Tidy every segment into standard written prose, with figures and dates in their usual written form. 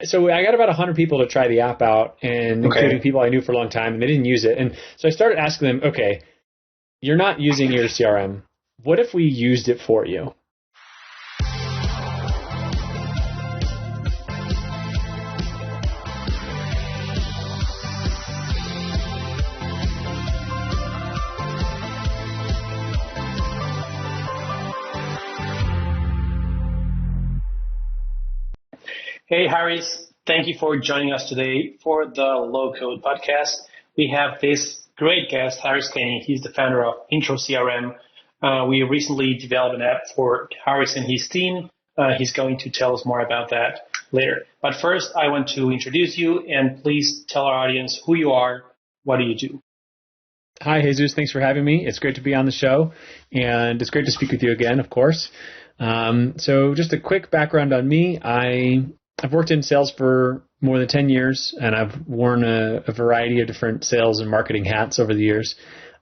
So I got about 100 people to try the app out, and including people I knew for a long time, and they didn't use it. And so I started asking them, okay, you're not using your CRM. What if we used it for you? Hey, Harris. Thank you for joining us today for the LowCode Podcast. We have this great guest, Harris Kenny. He's the founder of IntroCRM. We recently developed an app for Harris and his team. He's going to tell us more about that later. But first, I want to introduce you, and please tell our audience who you are. What do you do? Hi, Jesus. Thanks for having me. It's great to be on the show, and it's great to speak with you again, of course. So just a quick background on me. I've worked in sales for more than 10 years, and I've worn a variety of different sales and marketing hats over the years.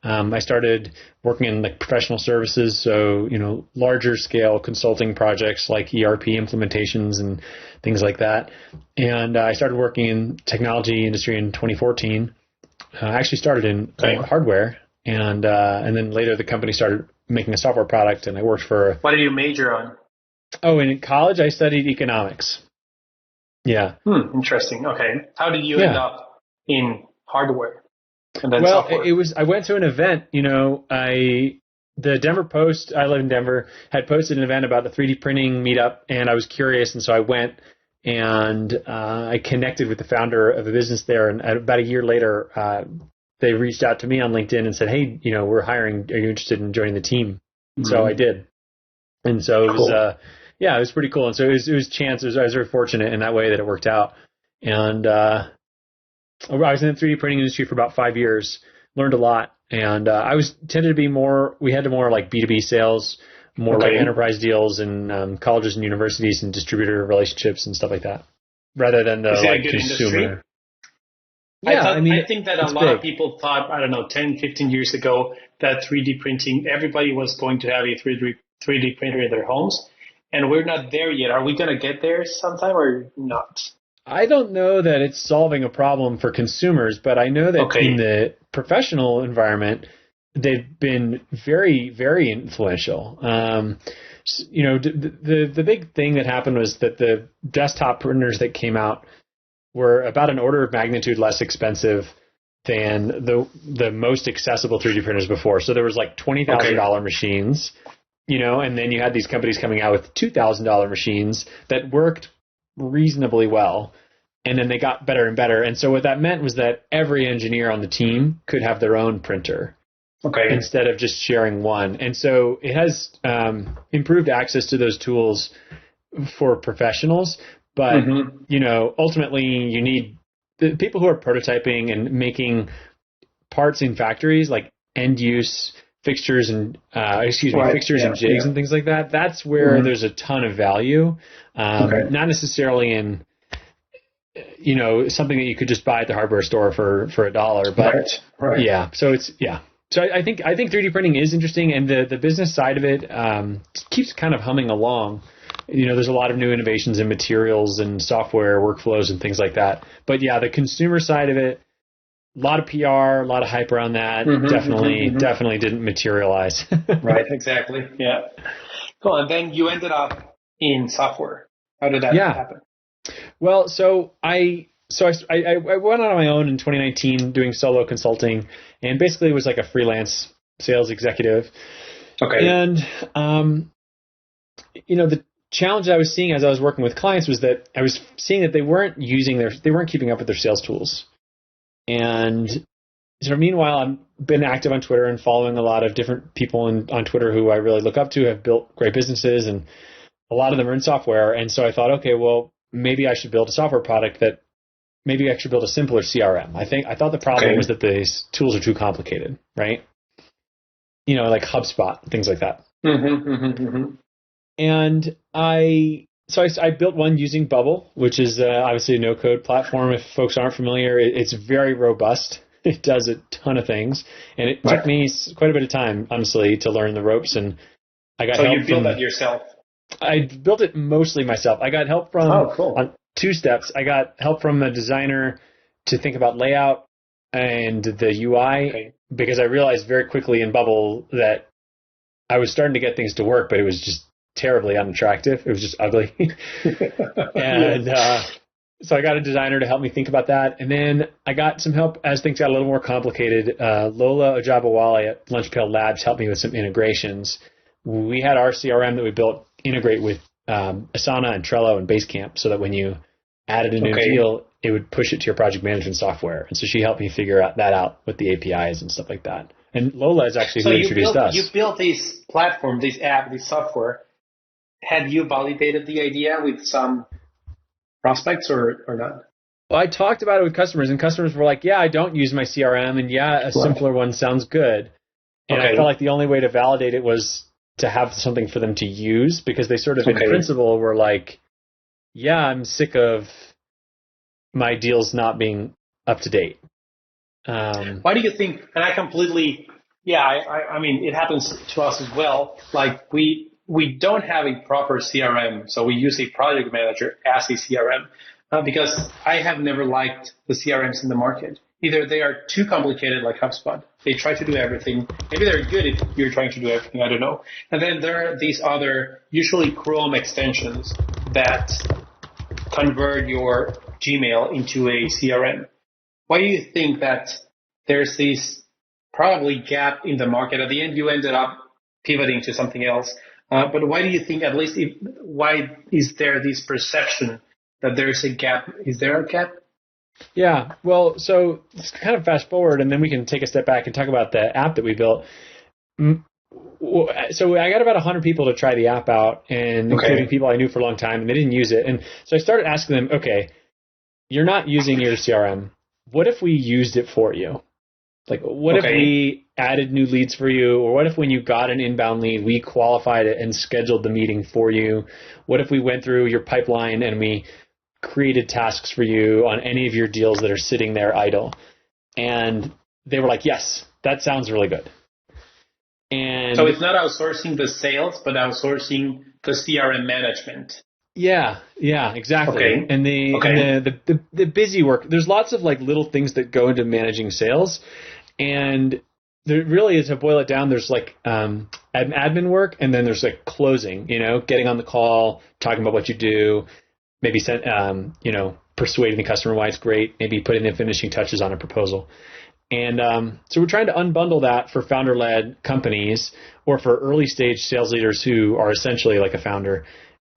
I started working in like professional services, so, larger scale consulting projects like ERP implementations and things like that. And I started working in technology industry in 2014. I actually started in hardware, and then later the company started making a software product, and I worked for... What did you major on? Oh, in college I studied economics. Yeah. Interesting. Okay. How did you end up in hardware and then software? I went to an event, the Denver Post, I live in Denver, had posted an event about the 3D printing meetup, and I was curious, and so I went, and I connected with the founder of a business there, and about a year later, they reached out to me on LinkedIn and said, hey, we're hiring, are you interested in joining the team? Mm-hmm. So I did. And so it was... Yeah, it was pretty cool. And so it was chance. I was very fortunate in that way that it worked out. And I was in the 3D printing industry for about 5 years, learned a lot. And tended to be we had more like B2B sales, more like enterprise deals and colleges and universities and distributor relationships and stuff like that, rather than the consumer. Industry? Yeah, I think that a lot of people thought, 10, 15 years ago, that 3D printing, everybody was going to have a 3D printer in their homes. And we're not there yet. Are we going to get there sometime or not? I don't know that it's solving a problem for consumers, but I know that in the professional environment, they've been very, very influential. The big thing that happened was that the desktop printers that came out were about an order of magnitude less expensive than the most accessible 3D printers before. So there was like $20,000 machines. And then you had these companies coming out with $2,000 machines that worked reasonably well. And then they got better and better. And so what that meant was that every engineer on the team could have their own printer instead of just sharing one. And so it has improved access to those tools for professionals. But, ultimately you need the people who are prototyping and making parts in factories, like end use fixtures and fixtures and jigs and things like that. That's where there's a ton of value. Not necessarily in something that you could just buy at the hardware store for $1, but yeah. So So I think 3D printing is interesting, and the business side of it keeps kind of humming along. There's a lot of new innovations in materials and software workflows and things like that. But yeah, the consumer side of it, a lot of PR, a lot of hype around that. Definitely didn't materialize. Right, exactly. Yeah. Cool. And then you ended up in software. How did that happen? Well, so I went out on my own in 2019 doing solo consulting, and basically was like a freelance sales executive. Okay. And the challenge I was seeing as I was working with clients was that I was seeing that they weren't keeping up with their sales tools. And so meanwhile, I've been active on Twitter and following a lot of different people on Twitter who I really look up to, have built great businesses, and a lot of them are in software. And so I thought, okay, well, maybe I should build a software product maybe I should build a simpler CRM. I thought the problem was that these tools are too complicated, right? Like HubSpot, things like that. And I built one using Bubble, which is obviously a no-code platform. If folks aren't familiar, it's very robust. It does a ton of things, and it took me quite a bit of time, honestly, to learn the ropes. And I got help. So you built that yourself? I built it mostly myself. I got help from two steps. I got help from a designer to think about layout and the UI because I realized very quickly in Bubble that I was starting to get things to work, but it was just terribly unattractive. It was just ugly. And so I got a designer to help me think about that. And then I got some help as things got a little more complicated. Lola Ojabawale at Lunchpail Labs helped me with some integrations. We had our CRM that we built integrate with Asana and Trello and Basecamp so that when you added a new deal, it would push it to your project management software. And so she helped me figure that out with the APIs and stuff like that. And Lola is actually who introduced us. You built this platform, this app, this software. Had you validated the idea with some prospects or not? Well, I talked about it with customers, and customers were like, yeah, I don't use my CRM, and yeah, a simpler one sounds good. And I felt like the only way to validate it was to have something for them to use, because they sort of, in principle, were like, yeah, I'm sick of my deals not being up to date. Why do you think, and I completely, I mean, it happens to us as well, like we don't have a proper CRM, so we use a project manager as a CRM because I have never liked the CRMs in the market. Either they are too complicated like HubSpot. They try to do everything. Maybe they're good if you're trying to do everything, I don't know. And then there are these other, usually Chrome extensions that convert your Gmail into a CRM. Why do you think that there's this probably gap in the market? At the end, you ended up pivoting to something else. But why do you think, at least, why is there this perception that there's a gap? Is there a gap? Yeah, well, so let's kind of fast forward, and then we can take a step back and talk about the app that we built. So I got about 100 people to try the app out, and including people I knew for a long time, and they didn't use it. And so I started asking them, okay, you're not using your CRM. What if we used it for you? Like, what if we added new leads for you? Or what if when you got an inbound lead, we qualified it and scheduled the meeting for you? What if we went through your pipeline and we created tasks for you on any of your deals that are sitting there idle? And they were like, yes, that sounds really good. And so it's not outsourcing the sales, but outsourcing the CRM management. Yeah, exactly. And the busy work, there's lots of like little things that go into managing sales. And there really is, to boil it down, there's like admin work, and then there's like closing, getting on the call, talking about what you do, maybe persuading the customer why it's great, maybe putting the finishing touches on a proposal. And so we're trying to unbundle that for founder-led companies or for early-stage sales leaders who are essentially like a founder.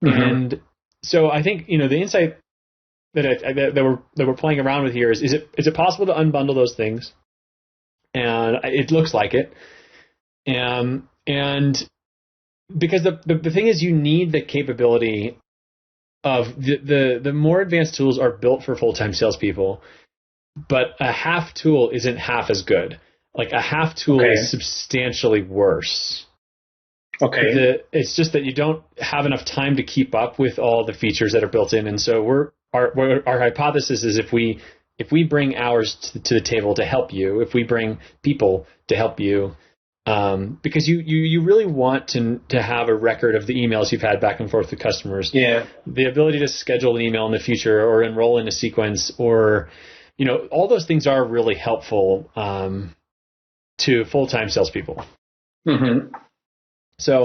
Mm-hmm. And so I think, the insight that we're playing around with here is it possible to unbundle those things? And it looks like it. And because the thing is, you need the capability of the more advanced tools are built for full-time salespeople, but a half tool isn't half as good. Like a half tool is substantially worse. It's just that you don't have enough time to keep up with all the features that are built in. And so our hypothesis is if we bring hours to the table to help you, if we bring people to help you, because you really want to have a record of the emails you've had back and forth with customers. Yeah. The ability to schedule an email in the future or enroll in a sequence or, all those things are really helpful to full-time salespeople. Mm-hmm. So,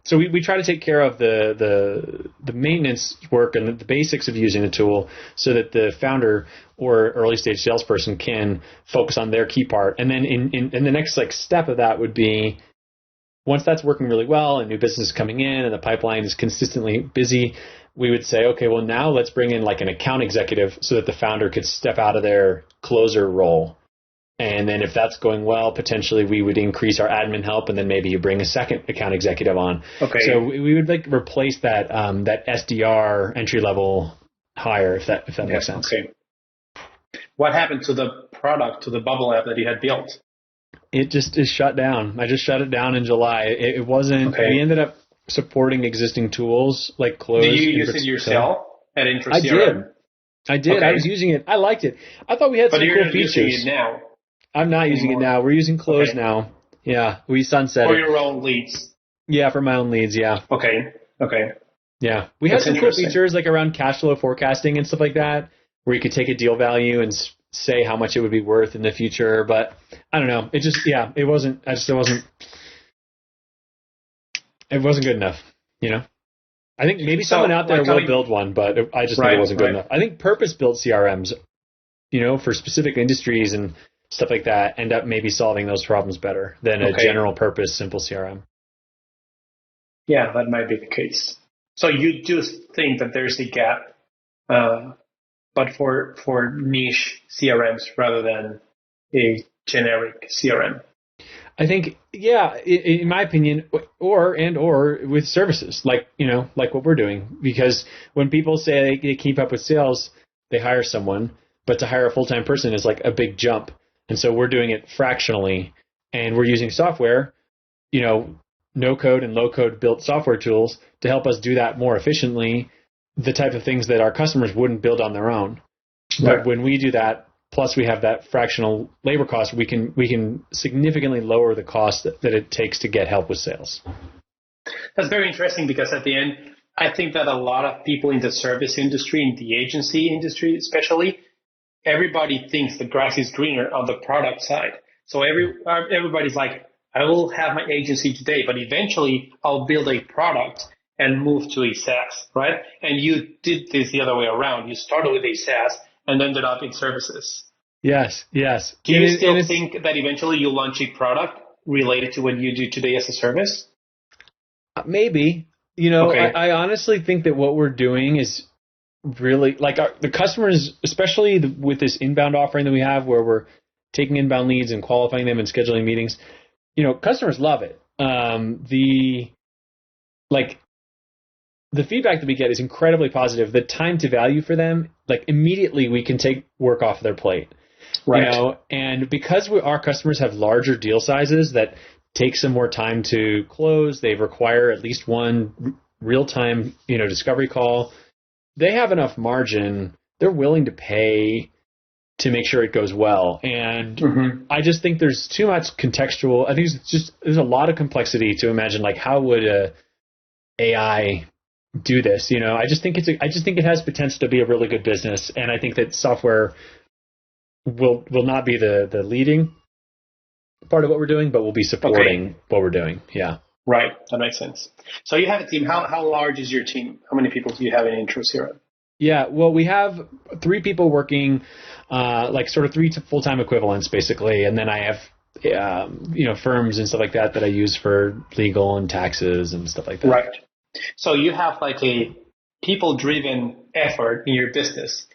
so we try to take care of the maintenance work and the basics of using the tool so that the founder or early stage salesperson can focus on their key part. And then in the next step of that would be, once that's working really well and new business is coming in and the pipeline is consistently busy, we would say, okay, well now let's bring in like an account executive so that the founder could step out of their closer role. And then if that's going well, potentially we would increase our admin help, and then maybe you bring a second account executive on. Okay. So we would replace that SDR entry level hire, if that makes sense. Okay. What happened to the product, to the Bubble app that you had built? It just is shut down. I just shut it down in July. It wasn't. Okay. We ended up supporting existing tools like Close. Did you use it yourself at IntroCRM? I did. Okay. I was using it. I liked it. I thought we had some cool features. But you're using it now. I'm not using it now. We're using Close now. Yeah, we sunset for your own leads. Yeah, for my own leads. Yeah. Okay. Yeah. We had some cool features like around cash flow forecasting and stuff like that, where you could take a deal value and say how much it would be worth in the future. But I don't know. It just, it wasn't good enough, you know? I think maybe someone out there will build one, but I just think it wasn't good enough. I think purpose-built CRMs, you know, for specific industries and stuff like that, end up maybe solving those problems better than a general purpose simple CRM. Yeah, that might be the case. So you do think that there's a gap, but for niche CRMs rather than a generic CRM. I think, in my opinion, or with services, like what we're doing. Because when people say they keep up with sales, they hire someone, but to hire a full-time person is like a big jump. And so we're doing it fractionally, and we're using software, no-code and low-code built software tools to help us do that more efficiently, the type of things that our customers wouldn't build on their own. But when we do that, plus we have that fractional labor cost, we can significantly lower the cost that it takes to get help with sales. That's very interesting, because at the end, I think that a lot of people in the service industry, in the agency industry especially, everybody thinks the grass is greener on the product side. So everybody's like, I will have my agency today, but eventually I'll build a product and move to a SaaS, right? And you did this the other way around. You started with a SaaS and ended up in services. Yes. Do you still think that eventually you'll launch a product related to what you do today as a service? Maybe. I honestly think that what we're doing is really, like, the customers, especially with this inbound offering that we have, where we're taking inbound leads and qualifying them and scheduling meetings, customers love it. The feedback that we get is incredibly positive. The time to value for them, like, immediately we can take work off their plate. Right. And because our customers have larger deal sizes that take some more time to close, they require at least one real-time, discovery call. They have enough margin. They're willing to pay to make sure it goes well. And I just think there's too much contextual. I think there's a lot of complexity to imagine, like, how would a AI do this? I just think it has potential to be a really good business. And I think that software will not be the leading part of what we're doing, but will be supporting what we're doing. Yeah. Right. That makes sense. So you have a team. How large is your team? How many people do you have in IntroCRM? Yeah. Well, we have 3 people working, like sort of 3 full-time equivalents, basically. And then I have, firms and stuff like that I use for legal and taxes and stuff like that. Right. So you have like a people-driven effort in your business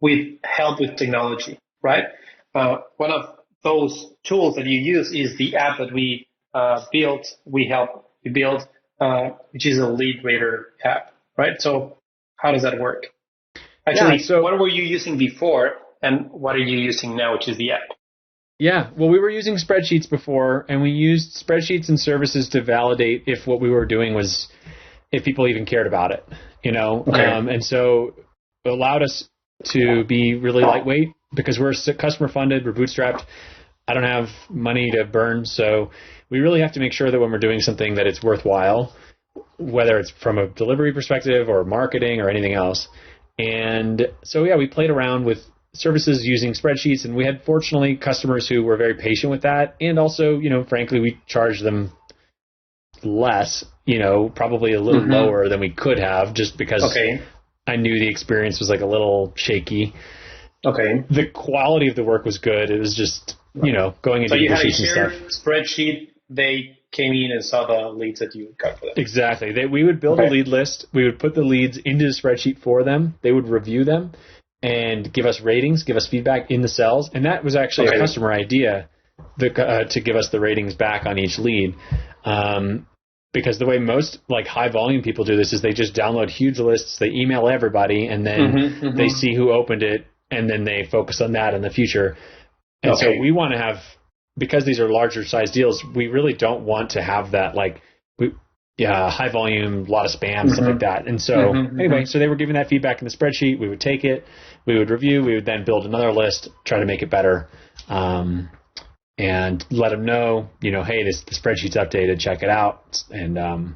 with help with technology, right? One of those tools that you use is the app that we built, which is a lead rater app, right? So how does that work? Actually, what were you using before, and what are you using now, which is the app? Yeah, well, we were using spreadsheets before, and we used spreadsheets and services to validate if what we were doing was, if people even cared about it, and so it allowed us to be really lightweight because we're customer funded, we're bootstrapped. I don't have money to burn, so we really have to make sure that when we're doing something that it's worthwhile, whether it's from a delivery perspective or marketing or anything else. And so, we played around with services using spreadsheets, and we had, fortunately, customers who were very patient with that. And also, frankly, we charged them less, probably a little lower than we could have, just because I knew the experience was like a little shaky. Okay. The quality of the work was good. It was just, going into the sheets and stuff. So you had a shared spreadsheet. They came in and saw the leads that you got for them. Exactly. We would build a lead list. We would put the leads into the spreadsheet for them. They would review them and give us ratings, give us feedback in the cells. And that was actually a customer idea to give us the ratings back on each lead. Because the way most high volume people do this is they just download huge lists, they email everybody, and then they see who opened it, and then they focus on that in the future. And so we want to have, because these are larger size deals, we really don't want to have that high volume, a lot of spam, stuff like that. And so anyway, so they were giving that feedback in the spreadsheet. We would take it, we would review, we would then build another list, try to make it better, and let them know, hey, the spreadsheet's updated, check it out. And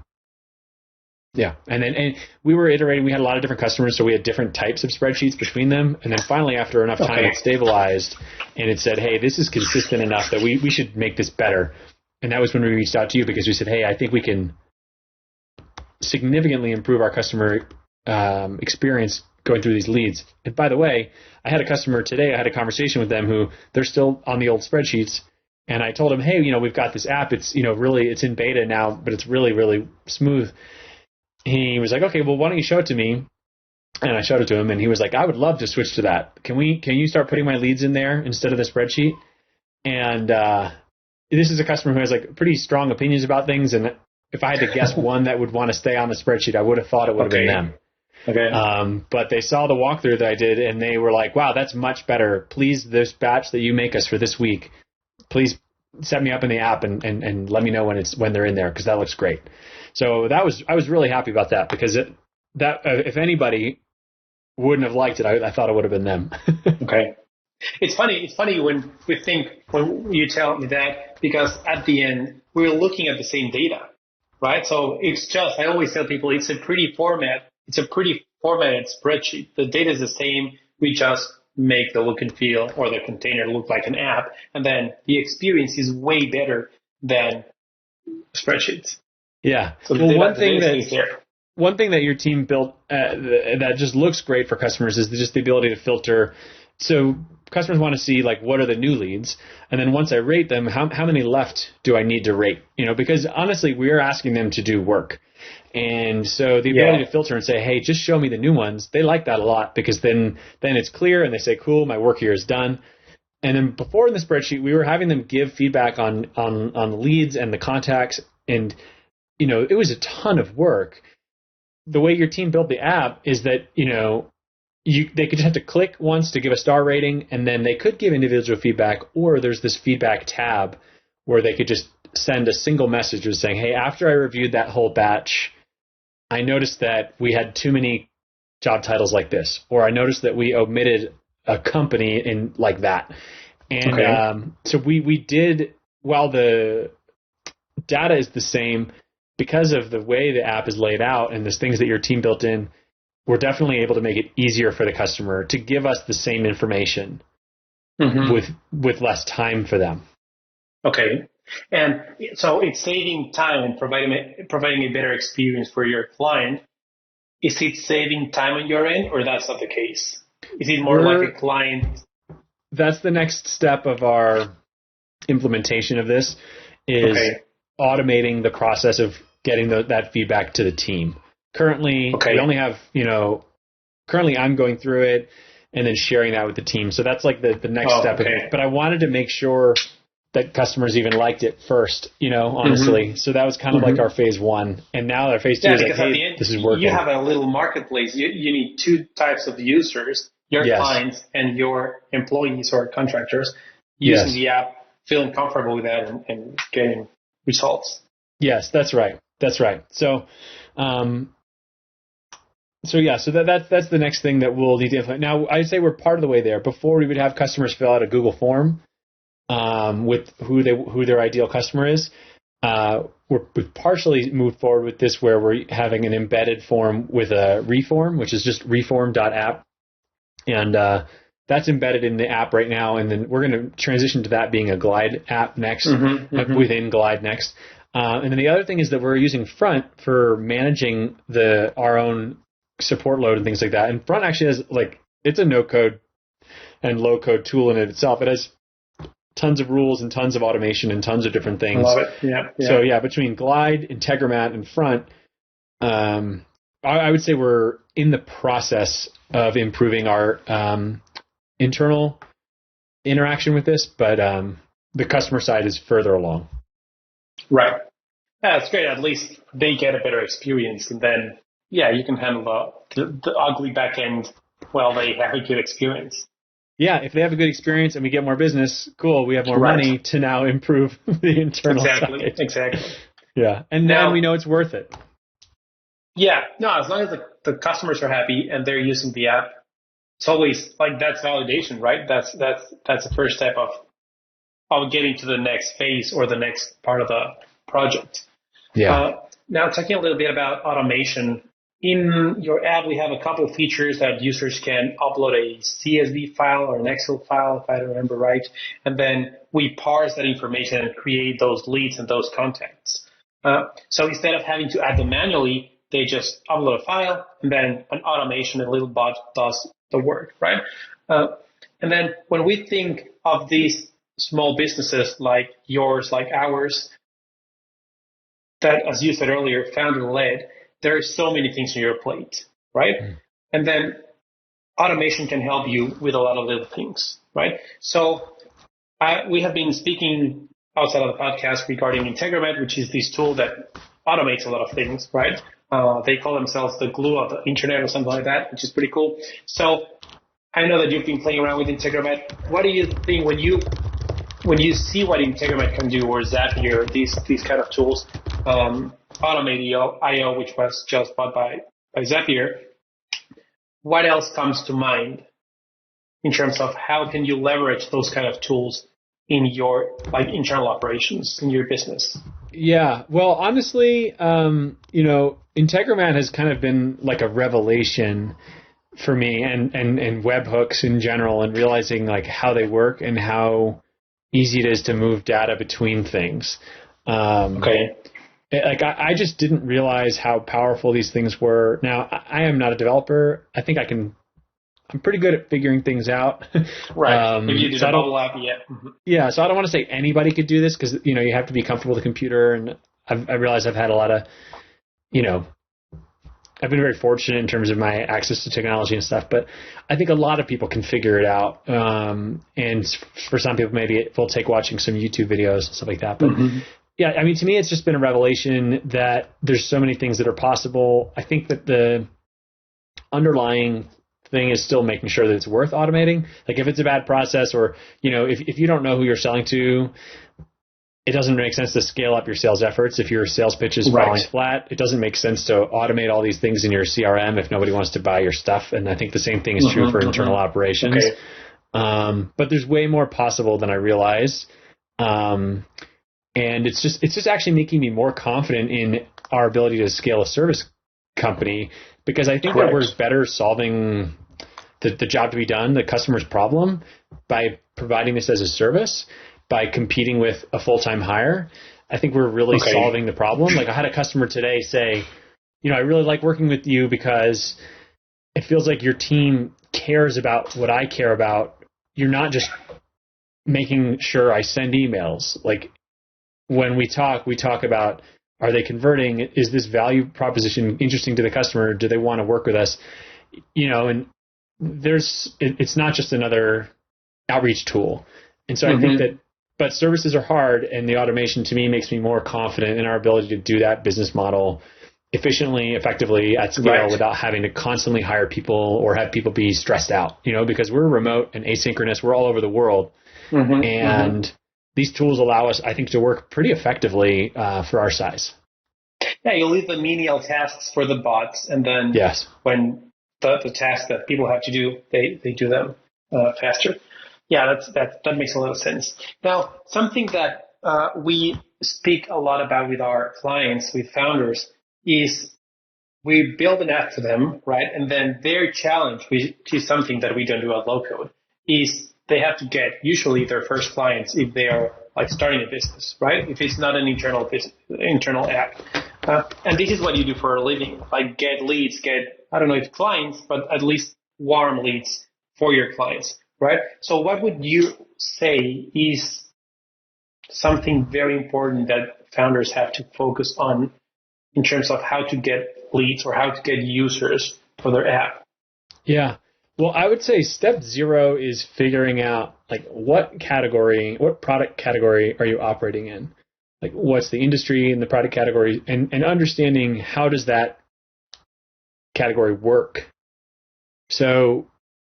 Yeah. And we were iterating. We had a lot of different customers, so we had different types of spreadsheets between them. And then finally, after enough time, it stabilized and it said, hey, this is consistent enough that we should make this better. And that was when we reached out to you because we said, hey, I think we can significantly improve our customer experience going through these leads. And by the way, I had a customer today, I had a conversation with them who they're still on the old spreadsheets. And I told them, hey, we've got this app. It's, really, it's in beta now, but it's really, really smooth. He was like, okay, well, why don't you show it to me? And I showed it to him, and he was like, I would love to switch to that. Can you start putting my leads in there instead of the spreadsheet? And this is a customer who has like pretty strong opinions about things. And if I had to guess one that would want to stay on the spreadsheet, I would have thought it would have been them. Okay. But they saw the walkthrough that I did, and they were like, wow, that's much better. Please, this batch that you make us for this week, please set me up in the app and let me know when they're in there, because that looks great. So I was really happy about that, because if anybody wouldn't have liked it, I thought it would have been them. Okay. It's funny when you tell me that, because at the end, we're looking at the same data, right? So I always tell people it's a pretty formatted spreadsheet. The data is the same. We just make the look and feel or the container look like an app. And then the experience is way better than spreadsheets. Yeah. So one thing that your team built that just looks great for customers is just the ability to filter. So customers want to see like, what are the new leads? And then once I rate them, how many left do I need to rate? Because honestly, we are asking them to do work. And so the ability to filter and say, hey, just show me the new ones. They like that a lot, because then it's clear and they say, cool, my work here is done. And then before in the spreadsheet, we were having them give feedback on the leads and the contacts. And, it was a ton of work. The way your team built the app is that, they could just have to click once to give a star rating, and then they could give individual feedback, or there's this feedback tab where they could just send a single message just saying, hey, after I reviewed that whole batch, I noticed that we had too many job titles like this, or I noticed that we omitted a company in like that. And so we did, while the data is the same, because of the way the app is laid out and there's things that your team built in, we're definitely able to make it easier for the customer to give us the same information with less time for them. Okay. And so it's saving time and providing a better experience for your client. Is it saving time on your end, or that's not the case? Is it more like a client? That's the next step of our implementation of this, is automating the process of getting that feedback to the team. Currently, we only have, currently I'm going through it and then sharing that with the team. So that's like the next step. Okay. But I wanted to make sure that customers even liked it first, honestly. So that was kind of like our phase one. And now our phase two is like, hey, this is working. You have a little marketplace. You need two types of users, your clients and your employees or contractors using the app, feeling comfortable with that and getting results. Yes, that's right. That's right. So, so that's the next thing that we'll need to implement. Now, I'd say we're part of the way there. Before, we would have customers fill out a Google form with who their ideal customer is. We've partially moved forward with this, where we're having an embedded form with a reform, which is just reform.app. And that's embedded in the app right now. And then we're going to transition to that being a Glide app next, within Glide next. And then the other thing is that we're using Front for managing our own support load and things like that. And Front actually has it's a no-code and low-code tool in it itself. It has tons of rules and tons of automation and tons of different things. I love it. Yeah. So between Glide, Integromat, and Front, I would say we're in the process of improving our internal interaction with this, but the customer side is further along. Right. Yeah, that's great. At least they get a better experience, and then you can handle the ugly back end while they have a good experience. Yeah, if they have a good experience and we get more business, cool. We have more money to now improve the internal side. Exactly. Yeah, and now we know it's worth it. Yeah, no, as long as the customers are happy and they're using the app, it's always that's validation, right? That's the first step of getting to the next phase or the next part of the project. Yeah. now talking a little bit about automation. In your app, we have a couple of features that users can upload a CSV file or an Excel file, if I remember right, and then we parse that information and create those leads and those contacts. So instead of having to add them manually, they just upload a file, and then an automation, a little bot does the work, right? And then when we think of these small businesses like yours, like ours, that, as you said earlier, founder-led, there are so many things on your plate, right? And then automation can help you with a lot of little things, right? So we have been speaking outside of the podcast regarding IntroCRM, which is this tool that automates a lot of things, right? They call themselves the glue of the internet or something like that, which is pretty cool. So I know that you've been playing around with IntroCRM. What do you think when you see what IntroCRM can do, or Zapier, these kind of tools, Automate.io, which was just bought by Zapier, what else comes to mind in terms of how can you leverage those kind of tools in your internal operations in your business? Yeah, well, honestly, IntroCRM has kind of been like a revelation for me, and webhooks in general, and realizing like how they work and how easy it is to move data between things. Okay. Like I just didn't realize how powerful these things were. Now, I am not a developer. I think I'm pretty good at figuring things out. Right. If you do the mobile app, yeah. Mm-hmm. Yeah. So I don't want to say anybody could do this, because, you have to be comfortable with the computer. And I realize I've had a lot of, I've been very fortunate in terms of my access to technology and stuff, but I think a lot of people can figure it out. And for some people, maybe it will take watching some YouTube videos and stuff like that. But yeah, I mean, to me, it's just been a revelation that there's so many things that are possible. I think that the underlying thing is still making sure that it's worth automating. Like if it's a bad process, or, if you don't know who you're selling to, it doesn't make sense to scale up your sales efforts. If your sales pitch is falling flat, it doesn't make sense to automate all these things in your CRM if nobody wants to buy your stuff. And I think the same thing is true for internal operations. Okay. But there's way more possible than I realized. And it's just actually making me more confident in our ability to scale a service company, because I think that we're better solving the job to be done, the customer's problem, by providing this as a service, by competing with a full-time hire. I think we're really solving the problem. Like I had a customer today say, I really like working with you because it feels like your team cares about what I care about. You're not just making sure I send emails. Like when we talk about, are they converting? Is this value proposition interesting to the customer? Do they want to work with us? And it's not just another outreach tool. And so I think that, but services are hard, and the automation to me makes me more confident in our ability to do that business model efficiently, effectively, at scale, without having to constantly hire people or have people be stressed out, because we're remote and asynchronous. We're all over the world. And these tools allow us, I think, to work pretty effectively for our size. Yeah, you leave the menial tasks for the bots, and then when the tasks that people have to do, they do them faster. Yeah, that makes a lot of sense. Now, something that we speak a lot about with our clients, with founders, is we build an app for them, right? And then their challenge, which is something that we don't do at LowCode, is they have to get usually their first clients if they are like starting a business, right? If it's not an internal app. And this is what you do for a living, like get leads, I don't know if clients, but at least warm leads for your clients, right? So what would you say is something very important that founders have to focus on in terms of how to get leads or how to get users for their app? Yeah. Well, I would say step 0 is figuring out like what product category are you operating in? Like what's the industry and the product category, and understanding how does that category work. So,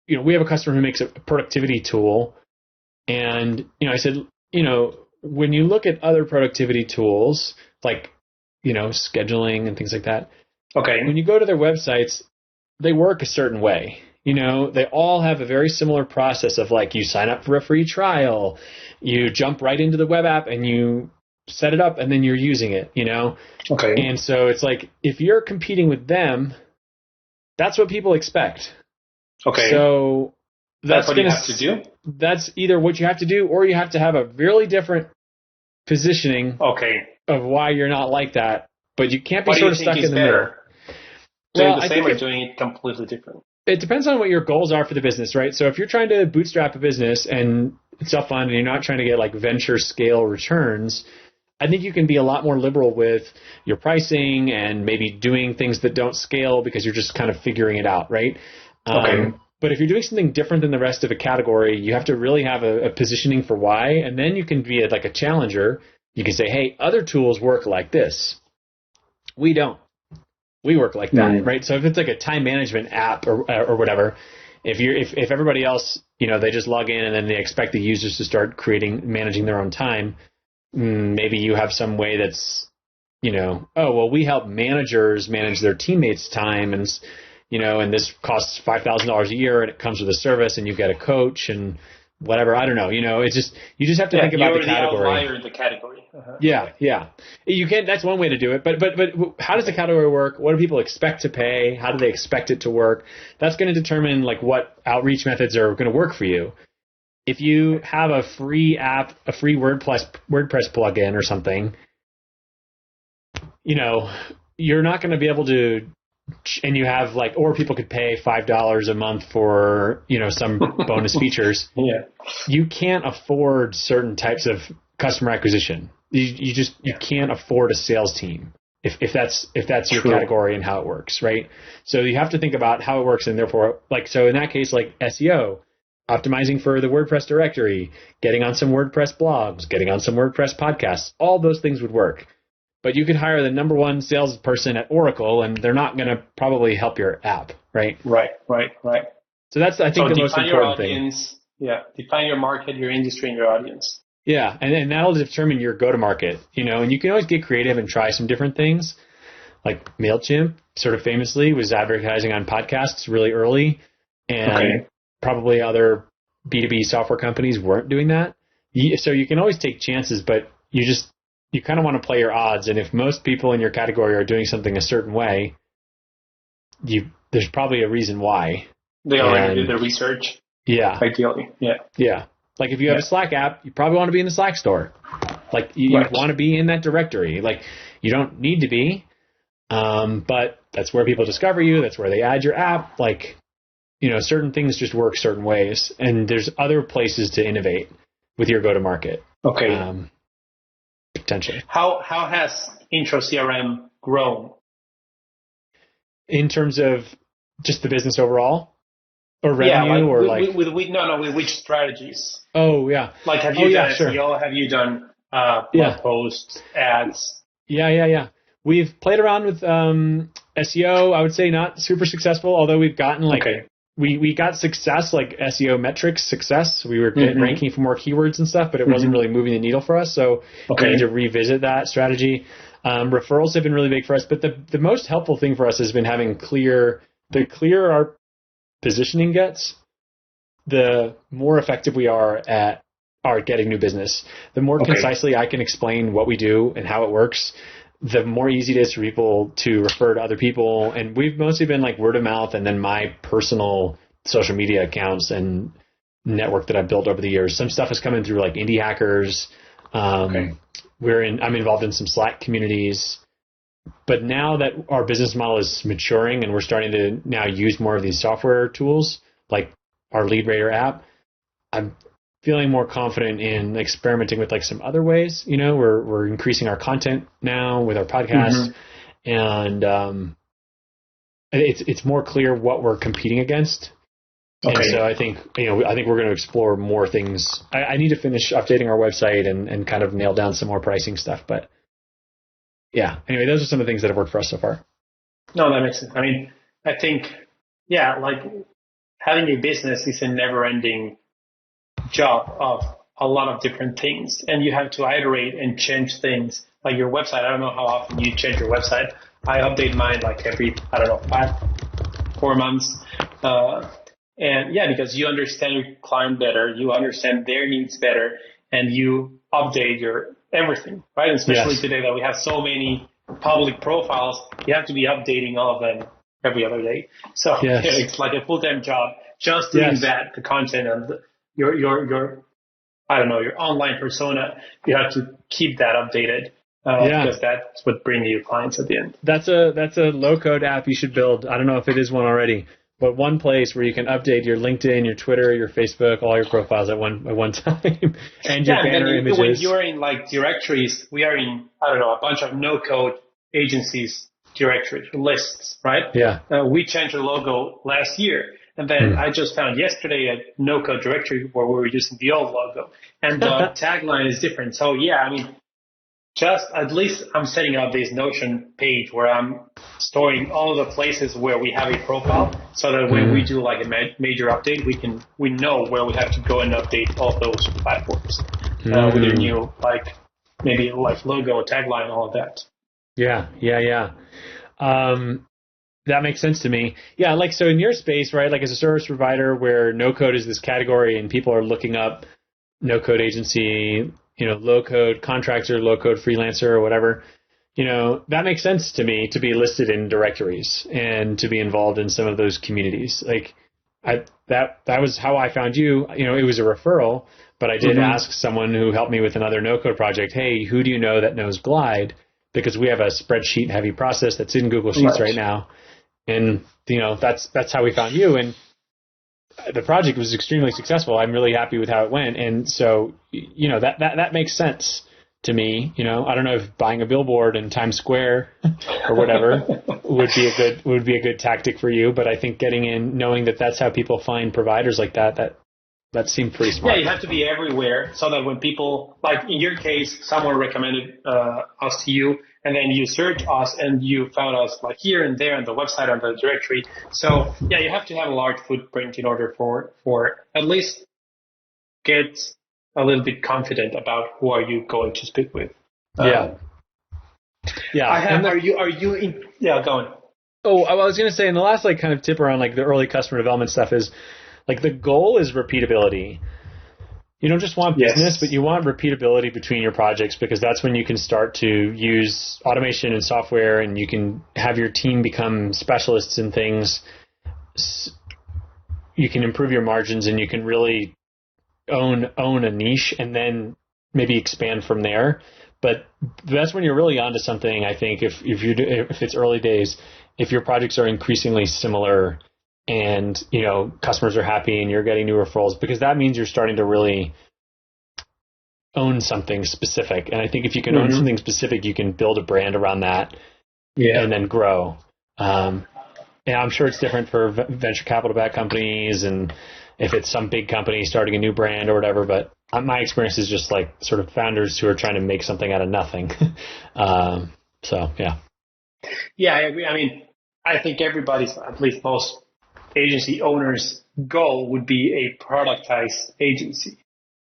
we have a customer who makes a productivity tool, and, I said, when you look at other productivity tools, like, scheduling and things like that. Okay. When you go to their websites, they work a certain way. They all have a very similar process of like you sign up for a free trial, you jump right into the web app and you set it up, and then you're using it, Okay. And so it's like, if you're competing with them, that's what people expect. Okay. So that's what you have to do? That's either what you have to do, or you have to have a really different positioning of why you're not like that, but you can't be sort of stuck in the middle. Doing the same or doing it completely different? It depends on what your goals are for the business, right? So if you're trying to bootstrap a business and self-fund and you're not trying to get like venture scale returns, I think you can be a lot more liberal with your pricing and maybe doing things that don't scale because you're just kind of figuring it out, right? But if you're doing something different than the rest of a category, you have to really have a positioning for why, and then you can be like a challenger. You can say, hey, other tools work like this. We don't. We work like that, right? So if it's like a time management app or whatever, if everybody else, they just log in and then they expect the users to start managing their own time, maybe you have some way that's, we help managers manage their teammates' time, and and this costs $5,000 a year, and it comes with a service, and you've got a coach and whatever. I don't know. It's just, you just have to think about the category. You're the outlier in the category. Yeah. You can. That's one way to do it. But how does the category work? What do people expect to pay? How do they expect it to work? That's going to determine like what outreach methods are going to work for you. If you have a free app, a free WordPress plugin or something, you're not going to be able to. And you have or people could pay $5 a month for, some bonus features. Yeah. You can't afford certain types of customer acquisition. You can't afford a sales team if that's your category and how it works, right? So you have to think about how it works, and therefore, so in that case, like SEO, optimizing for the WordPress directory, getting on some WordPress blogs, getting on some WordPress podcasts, all those things would work. But you could hire the number one salesperson at Oracle, and they're not going to probably help your app, right? Right. So that's, I think, the most important thing. Yeah, define your market, your industry, and your audience. Yeah, and that'll determine your go-to-market, and you can always get creative and try some different things. Like MailChimp, sort of famously, was advertising on podcasts really early, and probably other B2B software companies weren't doing that. So you can always take chances, but you kind of want to play your odds. And if most people in your category are doing something a certain way, there's probably a reason why. They already did their research. Yeah. Ideally. Yeah. Yeah. Like if you have a Slack app, you probably want to be in the Slack store. Like you want to be in that directory. Like you don't need to be, but that's where people discover you. That's where they add your app. Like, certain things just work certain ways. And there's other places to innovate with your go-to-market. Okay. Potentially. How has IntroCRM grown? In terms of just the business overall? Or revenue? With which strategies? Oh, yeah. Like have you done SEO? Have you done blog posts, ads? Yeah. We've played around with SEO. I would say not super successful, although we've gotten we got success, like SEO metrics success. We were ranking for more keywords and stuff, but it wasn't really moving the needle for us. So we need to revisit that strategy. Referrals have been really big for us, but the most helpful thing for us has been having the clearer our positioning gets, the more effective we are at getting new business. The more concisely I can explain what we do and how it works, the more easy it is for people to refer to other people. And we've mostly been like word of mouth, and then my personal social media accounts and network that I've built over the years. Some stuff is coming through like indie hackers. I'm involved in some Slack communities. But now that our business model is maturing and we're starting to now use more of these software tools, like our Lead Radar app, I'm feeling more confident in experimenting with like some other ways. We're increasing our content now with our podcast, and it's more clear what we're competing against. And so I think we're going to explore more things. I need to finish updating our website and kind of nail down some more pricing stuff. But yeah, anyway, those are some of the things that have worked for us so far. No, that makes sense. I mean, I think, like having a business is a never-ending job of a lot of different things, and you have to iterate and change things. Like your website, I don't know how often you change your website. I update mine like every, 4 months. And yeah, because you understand your client better, you understand their needs better, and you update your everything, right? And especially today that we have so many public profiles, you have to be updating all of them every other day. So it's like a full-time job just doing that, the content and your I don't know, your online persona. You have to keep that updated because that's what brings you clients at the end. That's a low-code app you should build. I don't know if it is one already, but one place where you can update your LinkedIn, your Twitter, your Facebook, all your profiles at one time, and your banner images. When you're in like directories, we are in, I don't know, a bunch of no-code agencies directory lists, right? Yeah. We changed our logo last year. And then I just found yesterday a no-code directory where we were using the old logo. And the tagline is different. So, just at least I'm setting up this Notion page where I'm storing all the places where we have a profile so that when we do like a major update, we know where we have to go and update all those platforms with your new, like, maybe like logo, tagline, all of that. Yeah. That makes sense to me. Yeah, like, so in your space, right, like as a service provider where no code is this category and people are looking up no code agency, low code contractor, low code freelancer or whatever, that makes sense to me to be listed in directories and to be involved in some of those communities. Like that was how I found you. It was a referral, but I did ask someone who helped me with another no code project, hey, who do you know that knows Glide? Because we have a spreadsheet heavy process that's in Google Sheets right now. And, that's how we found you. And the project was extremely successful. I'm really happy with how it went. And so, that makes sense to me. I don't know if buying a billboard in Times Square or whatever would be a good tactic for you. But I think getting in, knowing that that's how people find providers like that seemed pretty smart. Yeah, you have to be everywhere so that when people, like in your case, someone recommended us to you, and then you search us and you found us like here and there on the website, on the directory. So yeah, you have to have a large footprint in order for at least get a little bit confident about who are you going to speak with. Yeah. Are you in? Yeah, go on. Oh, I was going to say, and the last like kind of tip around like the early customer development stuff is like the goal is repeatability. You don't just want business, but you want repeatability between your projects because that's when you can start to use automation and software and you can have your team become specialists in things. You can improve your margins and you can really own a niche and then maybe expand from there. But that's when you're really onto something, I think, if it's early days, if your projects are increasingly similar and, customers are happy and you're getting new referrals, because that means you're starting to really own something specific. And I think if you can own something specific, you can build a brand around that and then grow. And I'm sure it's different for venture capital backed companies and if it's some big company starting a new brand or whatever, but my experience is just like sort of founders who are trying to make something out of nothing. Yeah, I agree. I mean, I think everybody's, at least most agency owners' goal would be a productized agency.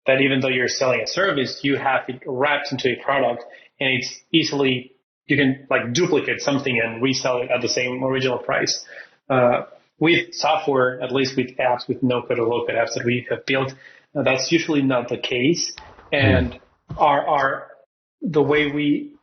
That even though you're selling a service, you have it wrapped into a product and it's easily, you can like duplicate something and resell it at the same original price. With software, at least with apps, with no-code or low-code apps that we have built, that's usually not the case. And the way we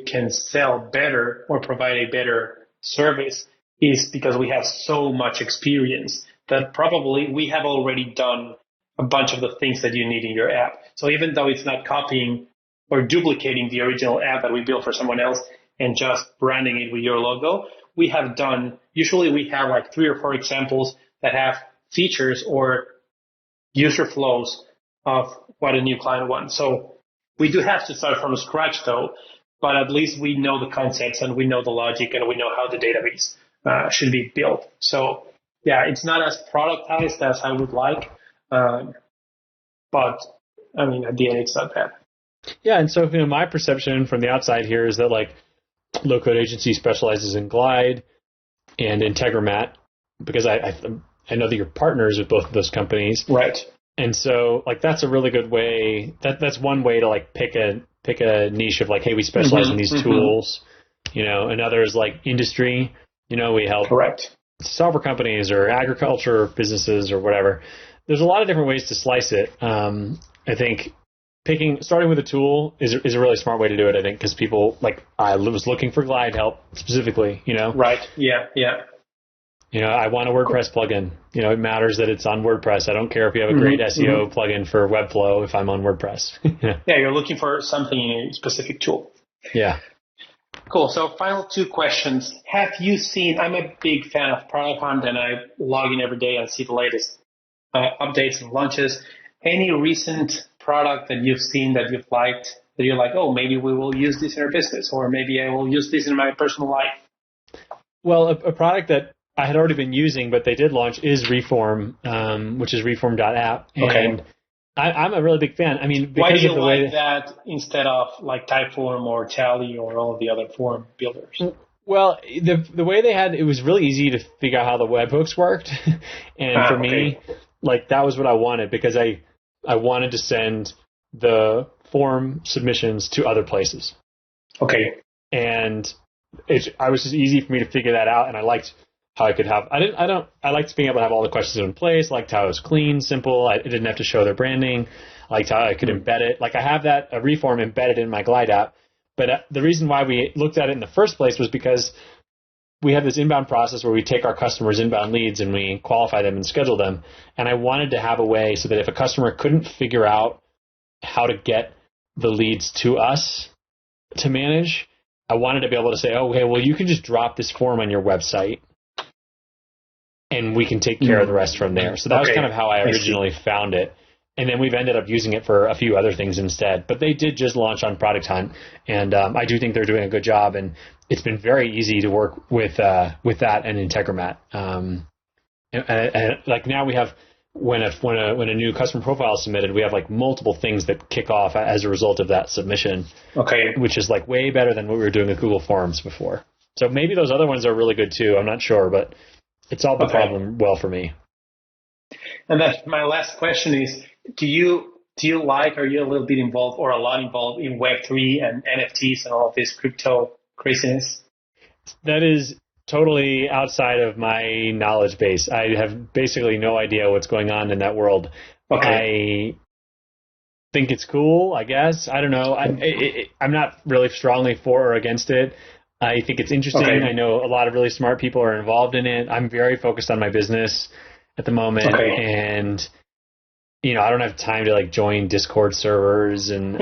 can sell better or provide a better service is because we have so much experience that probably we have already done a bunch of the things that you need in your app. So even though it's not copying or duplicating the original app that we built for someone else and just branding it with your logo, we have usually we have like 3 or 4 examples that have features or user flows of what a new client wants. So we do have to start from scratch though, but at least we know the concepts and we know the logic and we know how the database should be built. So yeah, it's not as productized as I would like, but I mean, at the end, it's not bad. Yeah, and so my perception from the outside here is that like low-code agency specializes in Glide and Integromat because I know that you're partners with both of those companies, right? And so like that's a really good way. That's one way to like pick a niche of like, hey, we specialize in these tools. Another is like industry. We help software companies or agriculture businesses or whatever. There's a lot of different ways to slice it. I think starting with a tool is a really smart way to do it, I think, because people, like, I was looking for Glide help specifically, Right. Yeah. I want a WordPress plugin. It matters that it's on WordPress. I don't care if you have a great SEO plugin for Webflow if I'm on WordPress. Yeah, you're looking for something in a specific tool. Yeah. Cool. So final 2 questions. Have you seen, I'm a big fan of Product Hunt, and I log in every day and see the latest updates and launches. Any recent product that you've seen that you've liked, that you're like, oh, maybe we will use this in our business, or maybe I will use this in my personal life? Well, a product that I had already been using, but they did launch, is Reform, which is reform.app. Okay. And I'm a really big fan. I mean, because why do you of the like way that instead of like Typeform or Tally or all of the other form builders? Well, the way they had it was really easy to figure out how the webhooks worked, and for me, like, that was what I wanted, because I wanted to send the form submissions to other places. Okay. And I was just easy for me to figure that out, and I liked how I could have. I liked being able to have all the questions in place. Liked how it was clean, simple. I didn't have to show their branding. I liked how I could embed it. Like, I have a Reform embedded in my Glide app. But the reason why we looked at it in the first place was because we have this inbound process where we take our customers' inbound leads and we qualify them and schedule them. And I wanted to have a way so that if a customer couldn't figure out how to get the leads to us to manage, I wanted to be able to say, oh, okay, well, you can just drop this form on your website and we can take care of the rest from there. So that was kind of how I originally found it. And then we've ended up using it for a few other things instead. But they did just launch on Product Hunt, and I do think they're doing a good job. And it's been very easy to work with that and Integromat. And like, now we have, when a new customer profile is submitted, we have like multiple things that kick off as a result of that submission. Okay. Which is like way better than what we were doing with Google Forms before. So maybe those other ones are really good too. I'm not sure, but it solved the problem well for me. And that's my last question is, do you like, are you a little bit involved or a lot involved in Web3 and NFTs and all of this crypto craziness? That is totally outside of my knowledge base. I have basically no idea what's going on in that world. I think it's cool, I guess. I don't know. I'm not really strongly for or against it. I think it's interesting. I know a lot of really smart people are involved in it. I'm very focused on my business at the moment, and I don't have time to like join Discord servers, and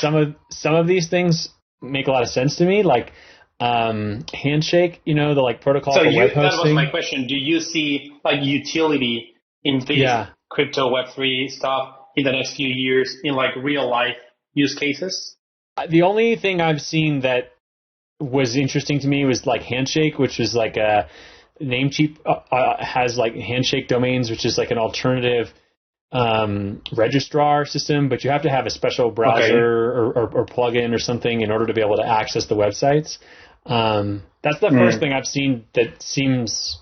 some of these things make a lot of sense to me, like Handshake, the like protocol for web hosting. That was my question. Do you see like utility in this crypto Web3 stuff in the next few years in like real life use cases? The only thing I've seen that was interesting to me was like Handshake, which is like a Namecheap has like Handshake domains, which is like an alternative registrar system, but you have to have a special browser or plugin or something in order to be able to access the websites. That's the first thing I've seen that seems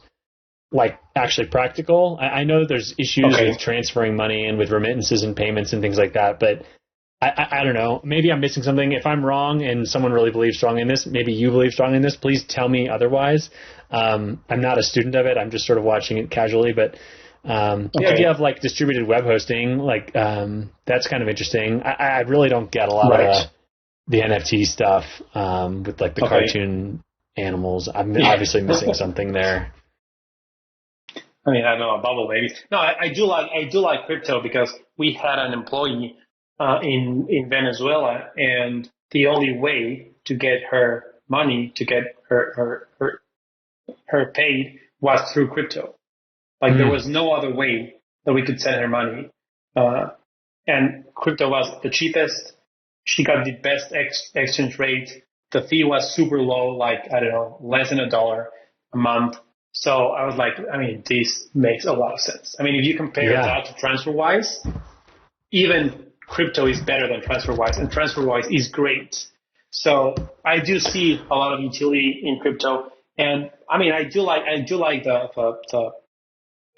like actually practical. I know that there's issues with transferring money and with remittances and payments and things like that, but I don't know. Maybe I'm missing something. If I'm wrong and someone really believes strongly in this, maybe you believe strongly in this, please tell me otherwise. I'm not a student of it. I'm just sort of watching it casually, but the idea of like distributed web hosting, like that's kind of interesting. I really don't get a lot of the NFT stuff with like the cartoon animals. I'm obviously missing something there. I mean, I don't know, a bubble maybe. No, I do like crypto because we had an employee in Venezuela, and the only way to get her money, to get her paid, was through crypto. Like there was no other way that we could send her money. And crypto was the cheapest. She got the best exchange rate. The fee was super low, like, I don't know, less than $1 a month. So I was like, I mean, this makes a lot of sense. I mean, if you compare that to TransferWise, even crypto is better than TransferWise, and TransferWise is great. So I do see a lot of utility in crypto. And I mean, I do like the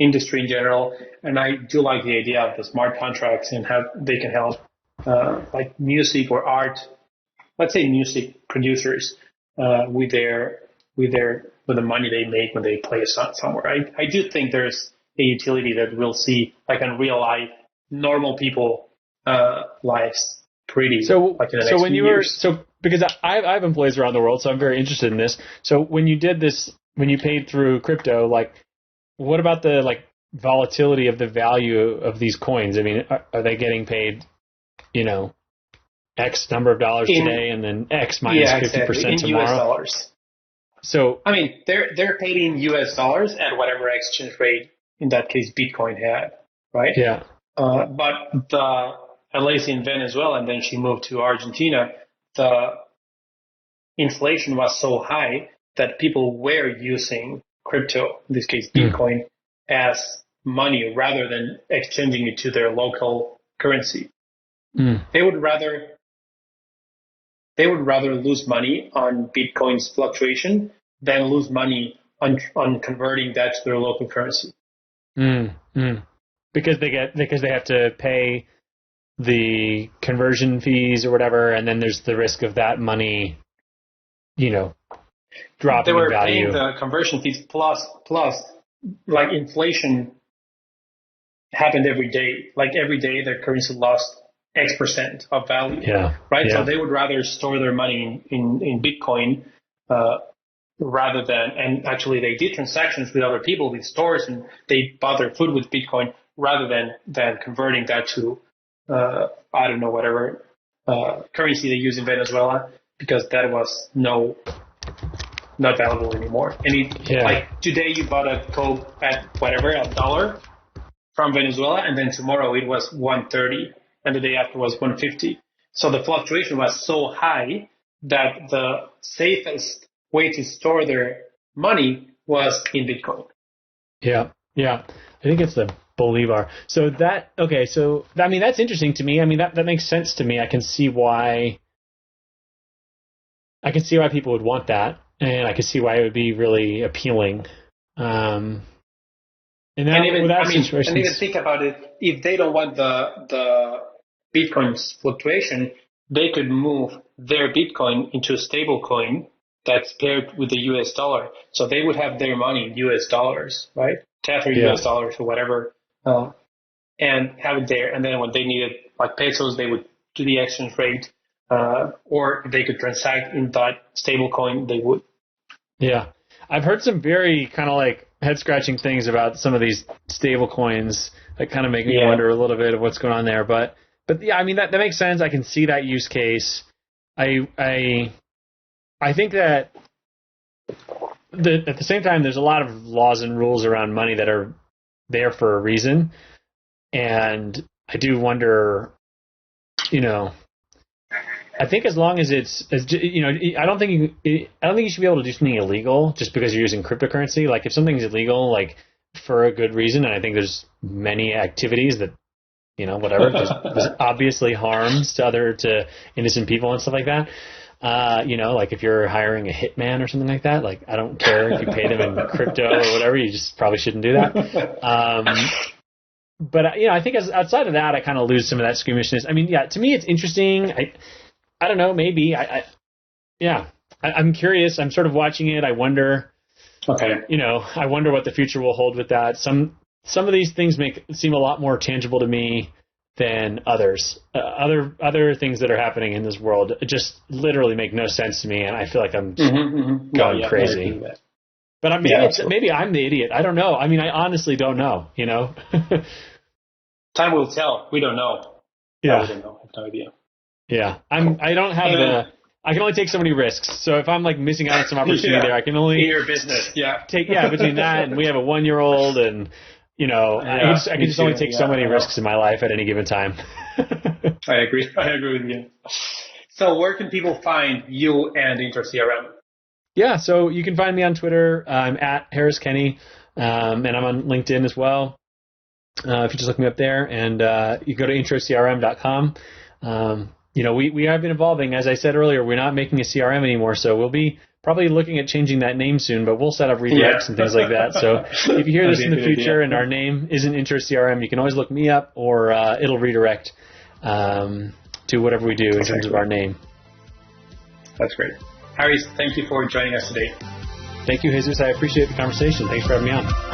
industry in general, and I do like the idea of the smart contracts and how they can help like music or art, let's say music producers with the money they make when they play a song somewhere. I do think there's a utility that we'll see like in real life, normal people lives pretty. So, like in the so next when few you were, years. so because I have employees around the world, so I'm very interested in this. So when you did this, when you paid through crypto, like, what about the like volatility of the value of these coins? I mean, are they getting paid, X number of dollars today and then X minus 50% in tomorrow? US dollars. So I mean, they're paid in US dollars at whatever exchange rate, in that case, Bitcoin had, right? yeah, But at least in Venezuela, and then she moved to Argentina, the inflation was so high that people were using crypto, in this case Bitcoin, as money rather than exchanging it to their local currency. They would rather lose money on Bitcoin's fluctuation than lose money on converting that to their local currency. Because they have to pay the conversion fees or whatever, and then there's the risk of that money, dropping They were in value. paying the conversion fees plus like inflation happened every day. Like every day their currency lost X% of value. Yeah. Right? Yeah. So they would rather store their money in Bitcoin rather than, and actually they did transactions with other people, with stores, and they bought their food with Bitcoin rather than converting that to, I don't know, whatever currency they use in Venezuela, because that was not valuable anymore. And like today you bought a Coke at whatever, $1 from Venezuela, and then tomorrow it was 130, and the day after was 150. So the fluctuation was so high that the safest way to store their money was in Bitcoin. Yeah. I think it's the Bolivar. So that's interesting to me. I mean, that makes sense to me. I can see why people would want that, and I can see why it would be really appealing. And even think about it. If they don't want the Bitcoin's fluctuation, they could move their Bitcoin into a stable coin that's paired with the US dollar. So they would have their money in US dollars, right? Tether US dollars or whatever, and have it there. And then when they needed like pesos, they would do the exchange rate, or they could transact in that stable coin, they would. Yeah. I've heard some very kind of like head-scratching things about some of these stable coins that kind of make me wonder a little bit of what's going on there. But yeah, I mean, that makes sense. I can see that use case. I think that at the same time, there's a lot of laws and rules around money that are there for a reason. And I do wonder, I think as long as I don't think you should be able to do something illegal just because you're using cryptocurrency. Like if something's illegal, like for a good reason, and I think there's many activities that, whatever, there's obviously harms to innocent people and stuff like that. Like if you're hiring a hitman or something like that, like I don't care if you pay them in crypto or whatever, you just probably shouldn't do that. But I think outside of that, I kind of lose some of that squeamishness. I mean, to me, it's interesting. I don't know, maybe. I'm curious. I'm sort of watching it. I wonder, I wonder what the future will hold with that. Some of these things seem a lot more tangible to me than others. Other things that are happening in this world just literally make no sense to me, and I feel like I'm going crazy. But maybe I'm the idiot. I don't know. I mean, I honestly don't know, Time will tell. We don't know. Yeah. We don't know. I have no idea. Yeah. I don't have I can only take so many risks. So if I'm like missing out on some opportunity there, I can only in your business. Between that and we have a 1-year-old and I can just only take so many risks in my life at any given time. I agree with you. So where can people find you and IntroCRM? Yeah, so you can find me on Twitter. I'm at Harris Kenny, and I'm on LinkedIn as well. If you just look me up there, and you go to IntroCRM.com. We have been evolving. As I said earlier, we're not making a CRM anymore, so we'll be probably looking at changing that name soon, but we'll set up redirects and things like that. So if you hear this in the future and our name isn't IntroCRM, you can always look me up, or it'll redirect to whatever we do in terms of our name. That's great. Harry, thank you for joining us today. Thank you, Jesus. I appreciate the conversation. Thanks for having me on.